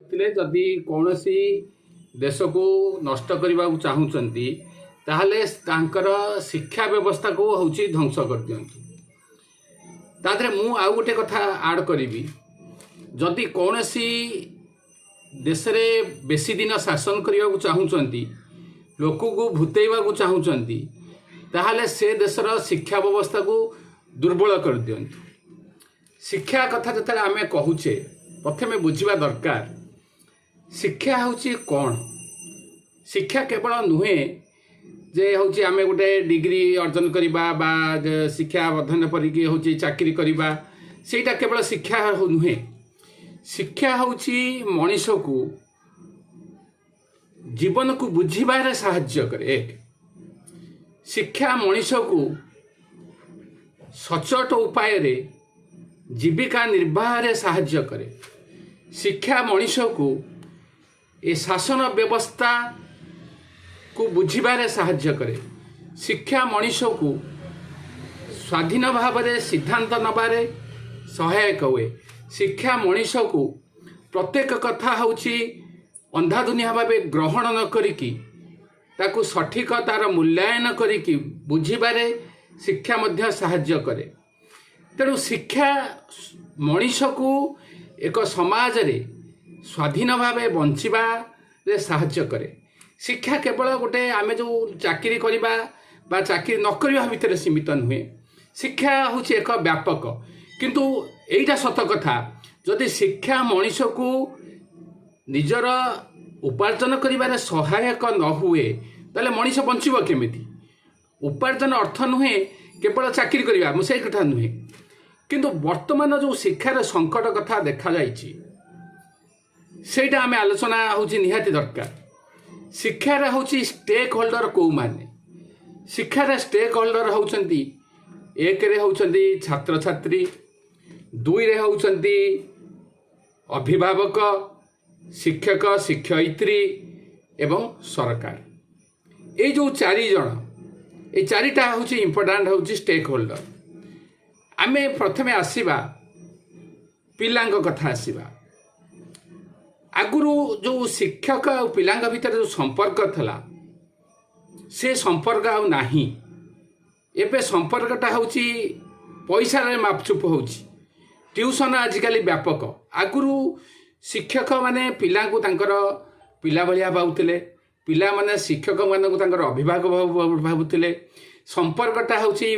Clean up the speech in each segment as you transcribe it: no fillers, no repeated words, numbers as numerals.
जदि कौन सी देश को नष्ट करने को चाहूँगी ताहले तांकर शिक्षा व्यवस्था को हूँ ध्वंस कर दियंतु। तादरे मु आउ गोटे कथा आड करी जदि कौन सी देश रे बेसी दिन शासन करने को चाहूँगी लोक को भूतेवा को चाहूँगी ताहले से देशर शिक्षा व्यवस्था को दुर्बल कर दियंतु। शिक्षा कथा जो आम कहूचे प्रथमे बुझा दरकार शिक्षा हूँ कौन। शिक्षा केवल नुहे जे हूँ आम गोटे डिग्री अर्जन करवा बा शिक्षा अध्ययन करिकी हूँ चाकरी करवा सेटा केवल शिक्षा नुहे। शिक्षा हूँ मनीष को जीवन को बुझीबार साहाय्य करे। एक शिक्षा मनीष को सचोट उपाय रे जीविका निर्वाह रे साहाय्य करे। शिक्षा मनीष को ए शासन व्यवस्था को बुझीबारे साहाय्य करे। शिक्षा मनीष को स्वाधीन भाव में सिद्धांत नबारे सहायक हुए। शिक्षा मनीष को प्रत्येक कथा हूँ अंधाधुनिया भाव ग्रहण न करिकी ताकू सठिक तार मूल्यांकन करिकी बुझीबारे शिक्षा मध्य साहाय्य करे। तेणु शिक्षा मनीष को एक समाज रे स्वाधीन भाव बंचीबारे साहाय्य करे। शिक्षा केवल गोटे आमे जो चाकरी करवा बा चाकरी न करवा भितर सीमित नुहे। शिक्षा हूँ एक व्यापक किंतु एटा सत कथा जदि शिक्षा मनीष को निजर उपार्जन करिबारे सहायक न हुए ताले मनीष बंचिबो केमिति। उपार्जन अर्थ नुहे केवल चाकरी करवा मुझे कथा नुहे किंतु वर्तमान जो शिक्षार संकट कथा देखा जाइछि सेटा आमे आलोचना होछि निहाती दरकार। शिक्षार होछि स्टेक होल्डर को माने शिक्षार स्टेक होल्डर होउछंती एक रे होउछंती छात्र छात्री, दुई रे होउछंती अभिभावक, शिक्षक शिक्षयित्री एवं सरकार। ये जो चारि जण ये चारिटा होछि इंपोर्टेंट होछि स्टेक होल्डर। आमे प्रथमे आसीबा पिलांग कथा आसीबा। आगुरु जो शिक्षक और पिलांग भितर जो संपर्क थला से संपर्क आउ नाही। एबे संपर्कटा होछि पैसा रे मापचुप होछि। ट्यूशन आजिकली व्यापक। आगुरु शिक्षक माने पिला को तांकर पिला भलिया भावुतिले, पिला माने शिक्षक माने को तांकर अभिभावक भावुतिले। संपर्कटा होछि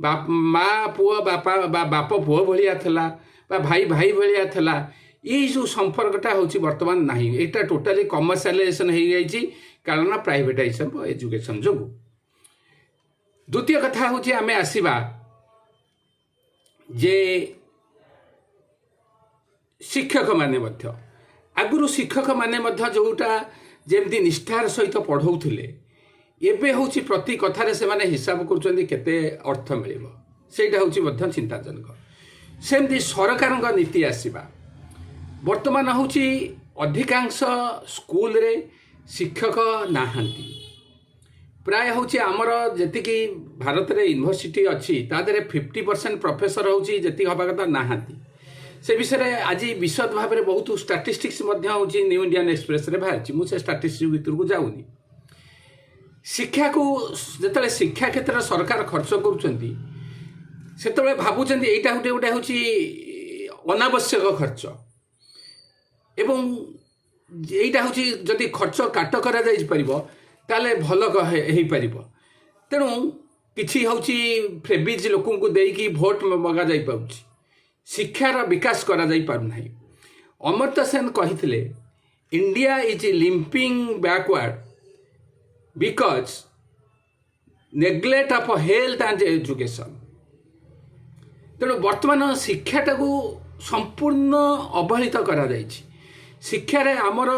माँ पुओ बापा बाप पुओ भलिया थला बा भाई भाई भलिया थला। ये जो संपर्कटा होछि वर्तमान नाही। एटा टोटली कमर्शियलाइजेशन हो जाइछि कारण प्राइवेटाइजेशन एजुकेशन जो। द्वितीय कथा होछि आमे आसीबा जे शिक्षक माने मध्य आगुरु शिक्षक माने मध्य जोटा जेमती निष्ठार सहित पढ़ौथिले एबे होछि प्रति कथारे से माने हिसाब करूछन्ती केते अर्थ मिलिबो सेटा होछि मध्य चिंताजनक। सेमती सरकारक नीति आसीबा वर्तमान होछि अधिकांश स्कूल रे शिक्षक नाहांती। प्राय होछि आमर जेतिकी भारत रे यूनिवर्सिटी अछि तादरे 50% प्रोफेसर होछि जेति हबा कथा नाहांती। से विषय आज विशद भाव में बहुत स्टाटिस्टिक्स होछि न्यू इंडियन एक्सप्रेस रे बाहर मुझे स्टाटिस्टिक्स भितर को जाऊनी। शिक्षा को जिते शिक्षा क्षेत्र सरकार खर्च करुँच से भावुं यहीटा गोटे गोटे हूँ अनावश्यक खर्च एवं यहीटा हूँ जदि खर्च काट करा जाई परिबो ताले भल हो पारिबो। तेणु किछि हूँ फ्रेबिज लोक को देकी भोट मगा जाई पाउछि। शिक्षार विकास करा जाई पारु नाही। अमर्त्य सेन कहिथिले India is limping backward because neglect of health and education. तेणु वर्तमान शिक्षाटा को संपूर्ण अवहेलित करा जाइछि। शिक्षा रे आमर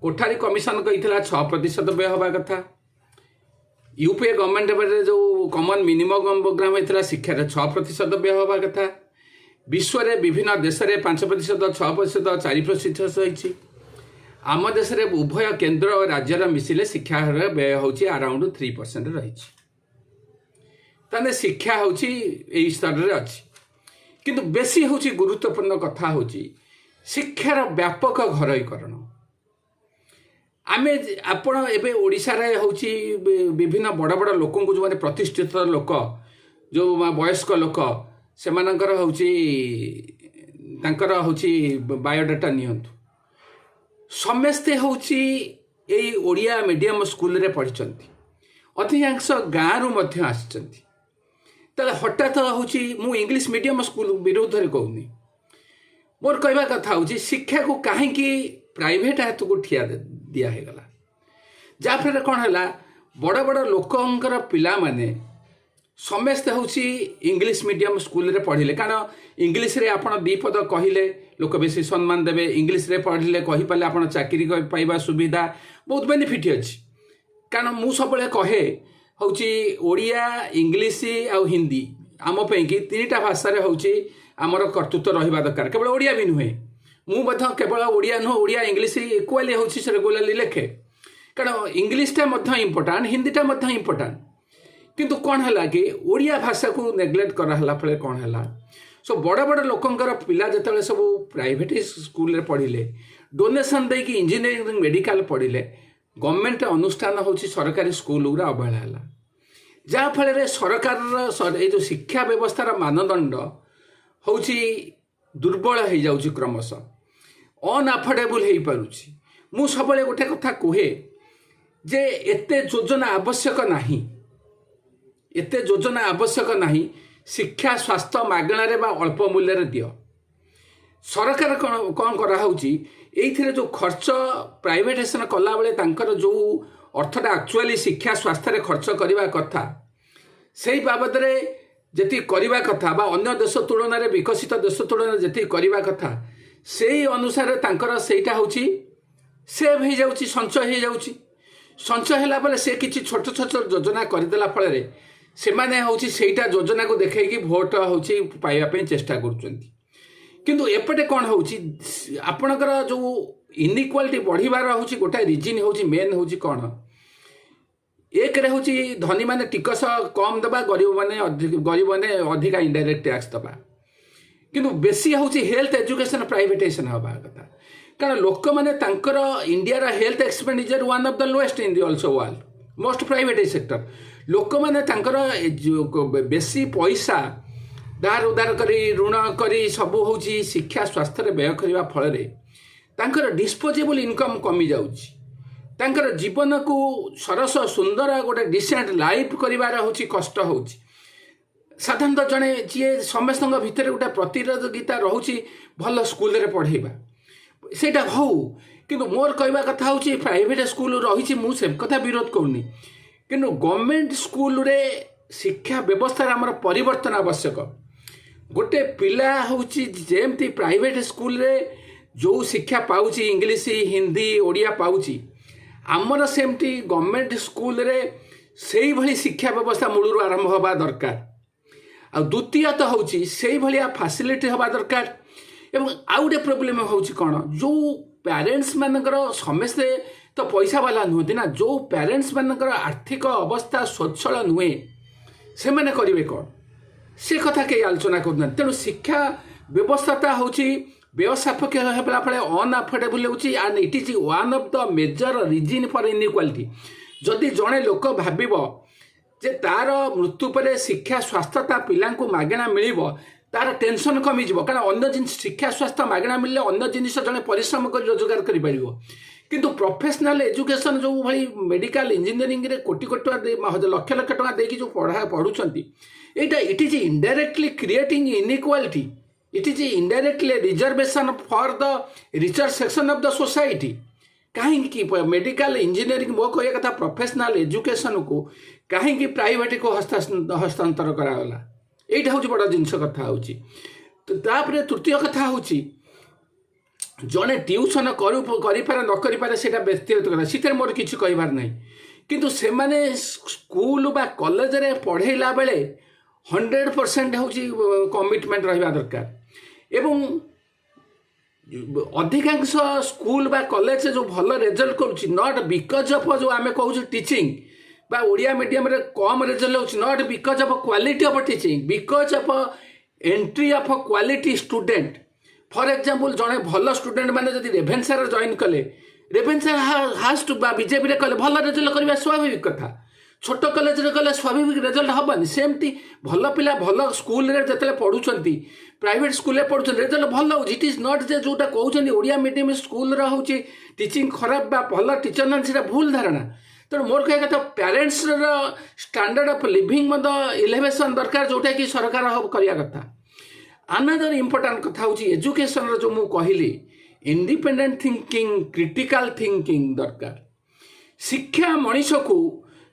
कोठारी कमिशन कहिथिला 6% व्यय हवा कथा। यूपीए गवर्नमेंट जो कॉमन मिनिमम प्रोग्राम होता शिक्षा रे 6% व्यय हवा कथा। विश्व रे विभिन्न देश रे 5%, 6%, 4% होइछि। आम देश रे उभय केंद्र और राज्यर मिसिले शिक्षा व्यय होछि अराउंड 3% रहिछि। ताने शिक्षा होछि एई स्तर रे अछि किंतु बेसी होछि गुरुत्वपूर्ण कथा होछि शिक्षार व्यापक घरोईकरण आमे आपण एबे ओडिशा रे होची विभिन्न बड़ बड़ लोक जो माने प्रतिष्ठित लोक जो वयस्क लोक से मानकर होची तांकर होची बायोडाटा नियंतु समस्ते होची एई ओडिया मीडियम स्कूल रे पढ़िचंती अधिकांश गाँव मध्य आसिचंती तले हठात होची मु इंग्लिश मीडियम स्कूल विरोध रे कहूनी मोर कहवा कथा होची शिक्षा को काहेकि प्राइवेट हाथ को ठिया दिया है गला जाफरे कौन है बड़ बड़ लोकंकर पिला माने समस्ते होची इंग्लिश मीडियम स्कूल रे पढ़िले कारण इंग्लिश रे आपण दी पद कहिले लोक बेसी सम्मान देबे इंग्लिश रे पढ़िले कहि पाले आपण चाकरी पाइबा सुविधा बहुत बेनिफिट अछि कारण मु सबले कहे होची ओडिया इंग्लिश आ हिंदी आम पे कि तीनटा भाषा रे होची आमर कर्तृत्व रहिबा दरकार केवल ओडिया भी नुहे मु मध्य केवल ओडिया नुह ओडिया इंग्लिश इक्वाली होची से रेगुलरली लेखे कारण इंग्लिशटा मध्य इम्पोर्टाट हिंदीटा मध्य इम्पोर्टाट किंतु कौन है कि ओडिया भाषा को नेग्लेक्ट कराला फले कौन है सो बड़ बड़ लोकंकर पिला जिते सब प्राइवेट स्कूल रे पढ़िले डोनेशन दे कि इंजीनियरिंग मेडिकल पढ़िले गवर्नमेंट अनुष्ठान होची सरकारी स्कूल गुरा अवहेला है जहाँफल सरकार ये जो शिक्षा व्यवस्थार मानदंड होची दुर्बल हो जाउची क्रमश अनअफोर्डेबल हो पारुची मु सबले गोटे कथा कहे जे एते योजना आवश्यक नहीं एते योजना आवश्यक नहीं शिक्षा स्वास्थ्य मागणारे बा अल्प मूल्य रे दियो सरकार कौन करा होची एइथिरे जो खर्च प्राइवेटाइजेशन कला बेले तांकर जो अर्थटा एक्चुअली शिक्षा स्वास्थ्य रे खर्च करबा कथा सेही बाबद रे जेति करबा कथा बा अन्य देश तुलन रे विकसित देश तुलन जेति करबा कथा सेही अनुसार तांकर सेटा होची सेव हो जाउची संचय हो जाउची संचय होला बेले से किछि छोट छोट योजना करदेला फल रे से माने होची सेटा योजना को देखै कि भोट होची पाइबा पे चेष्टा करूचंती किंतु एपटे कौन होची आपणकर जो इनइक्वालिटी बढ़िबार होची गोटा रीजन होची मेन होची कौन एक रे होची धनी माने टिकस कम दबा गरीब माने अधिका इनडायरेक्ट टैक्स दबा किंतु बेसी होची हेल्थ एजुकेशन प्राइवेटाइजेशन हबा कथा कारण लोक माने तांकर इंडिया रा health expenditure one of the lowest in the also world most private sector लोक माने तांकर बेसी पैसा दार उदार करी ऋण करी सबू होची शिक्षा स्वास्थ्य रे व्यय करबा फल रे तांकर डिस्पोजेबल इनकम कमी जाउची तांकर जीवन को सरस सुंदर गोटे डिसेंट लाइफ करिवार होची कष्ट होची साधारणतः जने जी समस्त भितर गोटे प्रतिरोधगिता रोची भल स्कूल रे पढ़ेबा सेटा हो किंतु मोर कहवा कथा होची प्राइवेट स्कूल रही मु से कथा विरोध करनी किंतु गवर्नमेंट स्कूल रे शिक्षा व्यवस्था आमर परिवर्तन आवश्यक गोटे पिला होची जेमती प्राइवेट स्कूल रे जो शिक्षा पाउची इंग्लिश हिंदी ओडिया पाउची आमर सेमती गवर्नमेंट स्कूल रे सेही भली शिक्षा व्यवस्था मूलरू आरंभ होबा दरकार आ द्वितीयतः होची सेही भलिया फैसिलिटी होबा दरकार एवं आउ गोटे प्रोब्लेम होची कौन जो पेरेंट्स मानकर समस्ते तो पैसा वाला नुहति ना जो पेरेंट्स मानकर आर्थिक अवस्था स्वच्छल नुहे से माने करिवे कौन से कथा के आलोचना करना तेणु शिक्षा व्यवस्थाटा होची व्यवसापक्ष हेबला फले अनअफोर्डेबल होची and it is one of the major reason for inequality जदि जड़े लोक भाबिबो जे तार मृत्यु पर शिक्षा स्वास्थ्य ता पिला को मागणा मिलिबो तार टेंशन कमी जीव कारण अन्य जिन शिक्षा स्वास्थ्य मागणा मिलले अन्य जिनिस जड़े परिश्रम कर रोजगार करि परिबो किंतु प्रोफेशनल एजुकेशन जो भली मेडिकल इंजीनियरिंग रे कोटी कोटी लक्ष लक्ष टका देकी जो पढ़ुचंती एटा it is indirectly creating inequality it is indirectly reservation for the richer section of the society कहीं मेडिकल इंजीनियरिंग मो कह कथा प्रोफेशनल एजुकेशन को कहीं प्राइवेट को हस्तांतर करागला यहीटा हूँ बड़ जिनस कथा होपर तृतीय कथा हूँ जड़े ट्यूशन कर न कर व्यक्तिगत कथा से मोर किसी कहबार ना किंतु से माने स्कूल बा कॉलेज रे पढ़ेला बेले 100% हूँ कमिटमेंट रहा दरकार एवं अधिकांश स्कूल बा कॉलेज जो भल रिजल्ट करुच्ची नॉट बिकज ऑफ जो आम कहूँ टीचिंग बा ओडिया मीडियम रे कम रिजल्ट हो not because of quality of teaching because of entry of quality student for example जड़े भल स्टूडेंट मैंने जब रेभेन्सा जॉइन कले रेभेन्सा हाज टू बीजेपी कले भल रेजल्ट करवा स्वाभाविक कथा छोट कॉलेज गले स्वाभाविक रेजल्ट हेनी सेमती भल पिला भल स्कूल जो पढ़ुंट प्राइवेट स्कूल पढ़ुं रेजल्ट भल हो इट इज नॉट जे जोटा कहते ओडिया मीडियम स्कूल हूँ टीचिंग खराब बा भल टीचर ना से भूल धारणा तेणु मोर कह कथा parents standard of living elevation दरकार जोटा कि सरकार करवा कथा अनदर इम्पोर्टाट कथा हूँ एजुकेशन जो मुझे कहली इंडिपेंडेंट थिंकिंग क्रिटिकल थिंकिंग दरकार शिक्षा मनीष को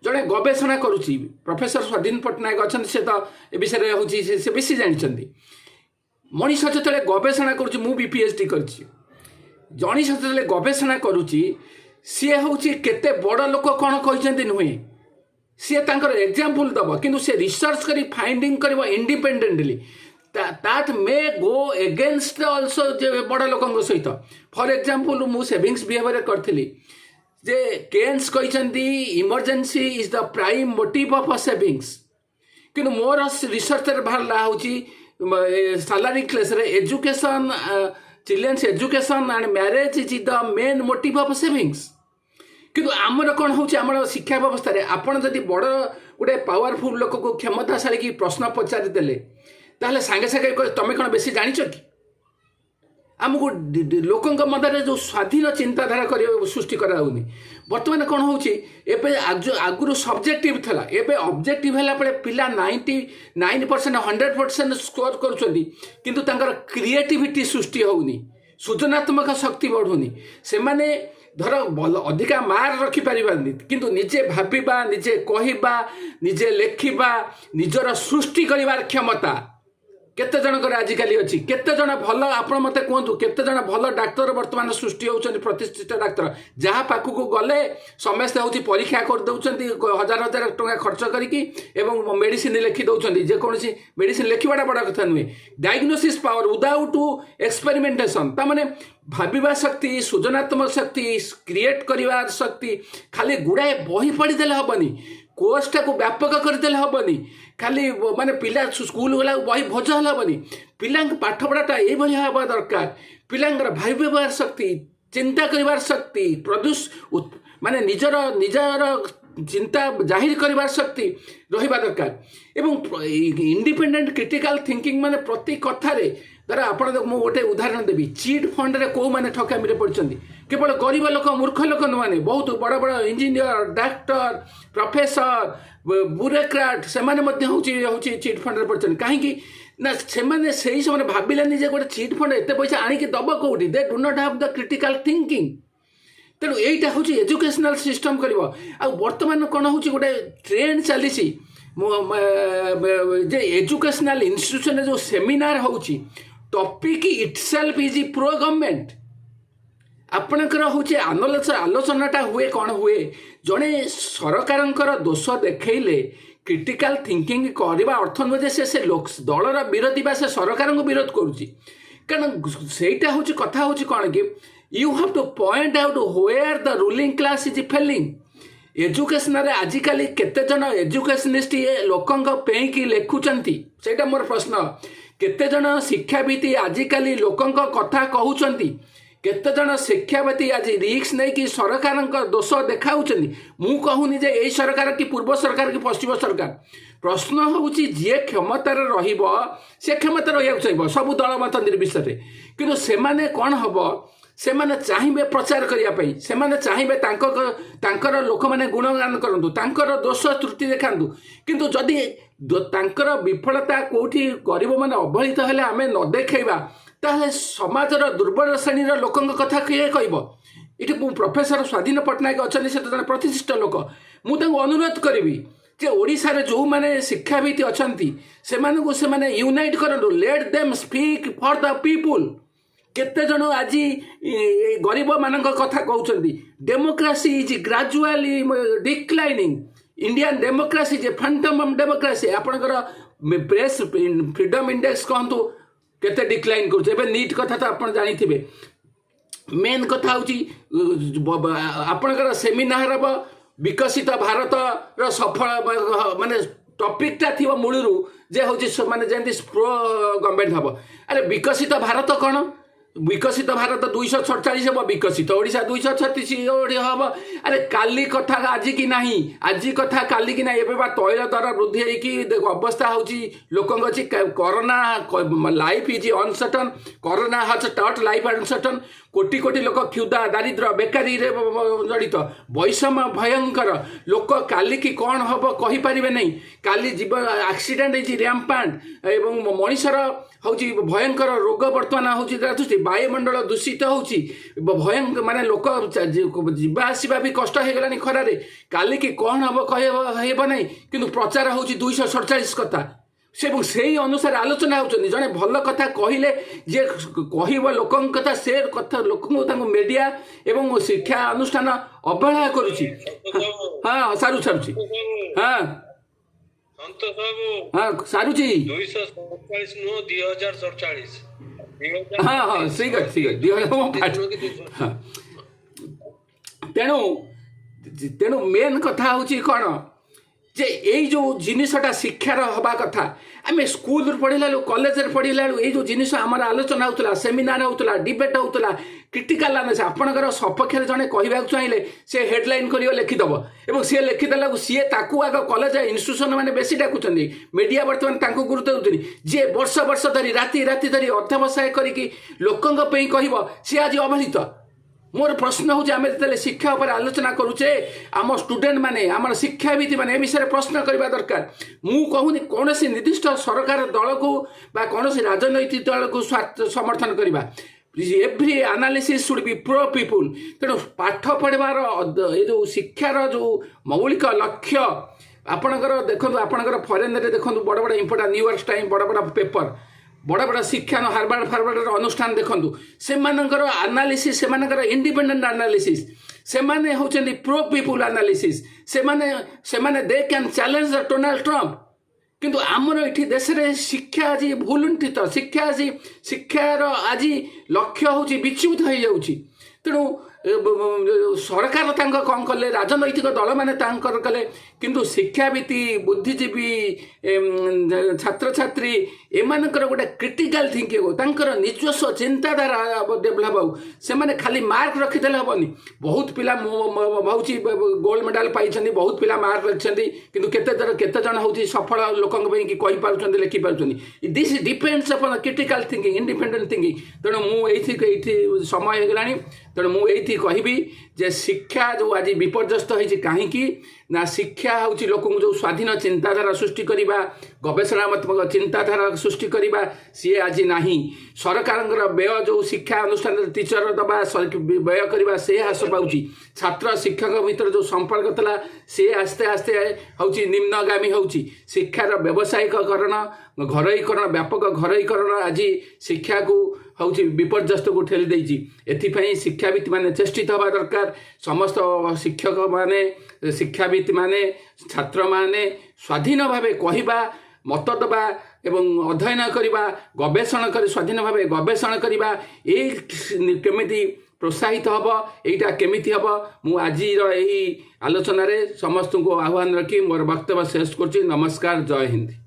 जड़े गवेषणा करुच्ची प्रोफेसर स्वाधीन पट्टनायक अच्छा से तो ए विषय हूँ से बेसी जानते मनीष जो गवेषणा करुच्ची मु भी पीएचडी करची मनीष जो गवेषणा करुच्ची सी हूँ केते बड़ लोक कौन कहते नुहे सी तांकर एग्जाम्पल दब किंतु से रिसर्च करी फाइंडिंग कर independently that may go against also बड़ लोकों सहित फॉर एग्जाम्पल मु सेविंग्स बिहेवियर करी जे केन्स कहते emergency is the prime motive of a savings किंतु मोर रिसर्च बाहर हूँ salary class education childrens education and marriage is the main motive of savings किंतु आमर कौन हूँ आम शिक्षा व्यवस्था आपड़ जदि बड़ गोटे पावरफुल लोक को क्षमताशाली की प्रश्न पचारि देले ताहले सांगे सांगे तुम कौन बेसी जानिच कि आमको लोकों मध्य जो स्वाधीन चिंताधारा कर सृष्टि कराऊनी बर्तमान कौन हो आगुरी सब्जेक्टिव था एवं ऑब्जेक्टिव है पिला 99% 100% स्कोर कर क्रिएटिविटी सृष्टि होनी सृजनात्मक शक्ति बढ़ुनी से माने धर अधिका मार्क रखिपार किंतु निजे भाबा निजे कहवा निजे लेखिबा निजर सृष्टि करिवार क्षमता केते जनकर आजिकल अच्छी केते जन भल आप मत कहतु केते जन भल डाक्तर बर्तमान सृष्टि होती प्रतिष्ठित डाक्तर जहाँ पाखक गले समस्ते हूँ परीक्षा करदे हजार हजार टका खर्च करके मेडिसिन लिखिदे जेकोसी मेडिसिन लिखा बड़ा कथा नुहे डायग्नोसिस पावर विदाउट एक्सपेरिमेंटेशन ताने भाबा शक्ति सृजनात्मक शक्ति क्रिएट कर शक्ति खाली गुड़ाए बही पढ़ीदे हेनी कोर्सटा को व्यापक करदे हेनी खाली माने पिला स्कूल गला बही भोज हेनी पिला पाठपढ़ाटा ये हवा दरकार पिलांर भाई व्यवहार शक्ति चिंता करिवार शक्ति प्रदूष माने निजर चिंता जाहिर करिवार शक्ति रहिबा दरकार एवं इंडिपेंडेंट क्रिटिकल थिंकिंग माने प्रति कथारे धर आप गोटे उदाहरण देवी चिट फंड रे को माने ठकामी पड़ते केवल गरीब लोक मूर्ख लोक नुहे बहुत बड़ बड़ इंजीनियर डाक्टर प्रोफेसर ब्यूरोक्राट से चिट फंड रे पड़ते कहीं ना से समय भाविलानी जे गोटे चिट फंड एत पैसा आणिक दब कौटी they do not have the critical thinking तेणु यहीटा हूँ एजुकेशनल सिस्टम कर बर्तमान कौन हूँ गोटे ट्रेंड चली एजुकेशनल इंस्टीट्यूशन जो सेमिनार हो topic itself is pro government आपणकर हूँ आलोचनाटा हुए कौन हुए जड़े सरकार दोष देखले क्रिटिकल थिंकिंग करवा अर्थ नुहे से दलर विरोधी बा से सरकार को विरोध करुच्ची कारण सेटा हूँ कथा हूँ कौन कि you have to point out where the ruling class is failing education आजिकल केते जन एजुकेशनिस्ट लोकों पेकी लिखुंट से मोर प्रश्न केते जन शिक्षाविद आजिकल लोकों कथा कहते केते जन शिक्षाविद आज रिक्स नहीं कि सरकार दोष देखा मु कहूनी जे यही सरकार कि पूर्व सरकार कि पश्चिम सरकार प्रश्न हूँ जी क्षमतार रे क्षमता रहा चाहिए सबू दल मत निर्विशेष किंतु से कौन हम से माने चाहिए प्रचार करने से चाहिए तांकर लोक मैंने गुणगान करूँ तांकर दोष त्रुटि देखा किंतु जदि तांकर विफलता कौटी गरीब मैंने अवहेलित हेले आम न देखा ताहले समाजर दुर्बल श्रेणीर लोकों कथा किए कह ये प्रोफेसर स्वाधीन पट्टनायक अच्छा से जन प्रतिष्ठित लोक मुझे अनुरोध करी जे ओडिशा जो मैंने शिक्षाविद अच्छा से यूनाइट करूँ let them speak for the people केते जन आज गरीब मान कथा कहते democracy is gradually declining Indian democracy जे फैंटम डेमोक्रेसी आपणकर प्रेस फ्रीडम इंडेक्स कहतु केते डिक्लाइन कर नीट कथा तो आप जानी मेन कथा हूँ आपणकर सेमिनार विकसित भारत सफल माने टॉपिकटा थी मूलरू जे हूँ माने जमी प्रो गवर्नमेंट हम अरे विकसित भारत कौन विकसित भारत 247 हम विकसित ओडिशा 236 हम अरे काली कथा आज की नहीं आज कथा काली की नहीं एवं तैल दर वृद्धि होगी अवस्था होची लोक corona life is uncertain corona हाज टट लाइफ अनसर्टन कोटी कोटी लोक क्षुदा दारिद्र बेकारी जड़ित वैषम्य भयंकर लोक काली की कौन हम कहीपर नहीं काली जीवन एक्सीडेंट रैम्पांट एवं मनीषर हूँ भयंकर रोग बर्तमान हूँ वायुमंडल दूषित होची भयंकर माने लोक जीवा आसवा भी कष्ट हो गलानी खरारे काली की कौन हम कह नहीं किंतु प्रचार होची 247 कथा से अनुसार आलोचना होती जड़े भल कथा कहले जे कह लोक कथा से कथा लोक मीडिया एवं शिक्षा अनुष्ठान अवहेला करुच्ची हाँ सारू सारूची हाँ हाँ सारूची 247 नुह 2047 हाँ हाँ ठीक अच्छे ठीक हाँ तेणु तेणु मेन कथा हूँ कौन जे यही जो जिनटा शिक्षार हवा कथा आम स्कूल पढ़ला कॉलेज पढ़ला ये जो जिन आमर आलोचना होता सेमिनार होता डिबेट होता क्रिटिकाल आनालिसिस आपणकर सपक्ष जड़े कहवाक चाहिए से हेडलाइन कर लिखिदेव और सी लिखिदेला सी ताकू आग कॉलेज इन्स्टिट्यूशन मैंने बेसी डाकुं मीडिया बर्तमान गुरुत्व दूसरी जी वर्ष वर्ष धरी राति राति धरी अध्यवसाय करके लोकों कह सी आज अवहेलित मोर प्रश्न हूँ आम जो शिक्षा उपर आलोचना करुचे आम स्टूडेंट माने आम शिक्षाविद मैंने विषय प्रश्न करवा दरकार मु कहूनी कौन निर्दिष्ट सरकार दल को कौन राजनैतिक दल को समर्थन करवा every analysis should be pro people तेणु पाठ पढ़वार ये जो शिक्षार जो मौलिक लक्ष्य आपणकर देखो आपणकर फरेन रे देखो बड़ बड़ इंपोर्टां न्यूयॉर्क टाइम बड़ बड़ पेपर बड़ बड़ शिक्षा हार्वर्ड फार्वर्ड अनुष्ठान देखु से एनालिसिस से इंडिपेंडेंट एनालिसिस से होती प्रो पीपुल एनालिसिस से they can challenge Donald Trump किंतु आमर ये देश में शिक्षा आज भूलुंठित शिक्षा आज शिक्षार आज लक्ष्य हूँ विच्युत हो जाऊँगी तेणु सरकार कौन कले राजनैतिक दल मैंने कले किंतु शिक्षाविद बुद्धिजीवी छात्र छात्री एमानकर गोटे क्रिटिकल थिंकिंग निजस्व चिंताधारा डेभलप हो से खाली मार्क रखीदे हेनी बहुत पिला हूँ गोल्ड मेडल पाई बहुत पिला मार्क रखिंट किंतु केते जन हूँ सफल लोक कहीपर लिखिपार दिस डिपेंड्स अपन क्रिटिकल थिंकिंग इंडिपेंडेंट थिंकिंग तेणु मुझे समय हो गलानी तेणु मुझे कहबी जे शिक्षा जो आज विपर्यस्त होती कहीं ना शिक्षा हूँ लोक जो स्वाधीन चिंताधारा सृष्टि करवा गवेषणात्मक चिंताधारा सृष्टि करवा सी आज ना सरकार व्यय जो शिक्षा अनुष्ठान टीचर दबा व्यय करवा से ह्रास पाँच छात्र शिक्षक भीतर जो संपर्क था सी आस्ते आस्ते हूँ निम्नगामी हूँ शिक्षार व्यावसायिकरण घरोईकरण व्यापक घरोईकरण आज शिक्षा को हूँ विपर्यस्त को ठेली देती एथपाई शिक्षाविद माने चेष्टित हवा दरकार समस्त शिक्षक माने शिक्षाविद माने छात्र माने स्वाधीन भावे कहवा मत दबा एवं अध्ययन करवा गवेषणा कर स्वाधीन भावे गवेषणा करवा ये केमिति प्रोत्साहित हम यहीटा केमिति हम मु आज यही आलोचन समस्त को आह्वान रखी मोर वक्तव्य शेष कर नमस्कार जय हिंद।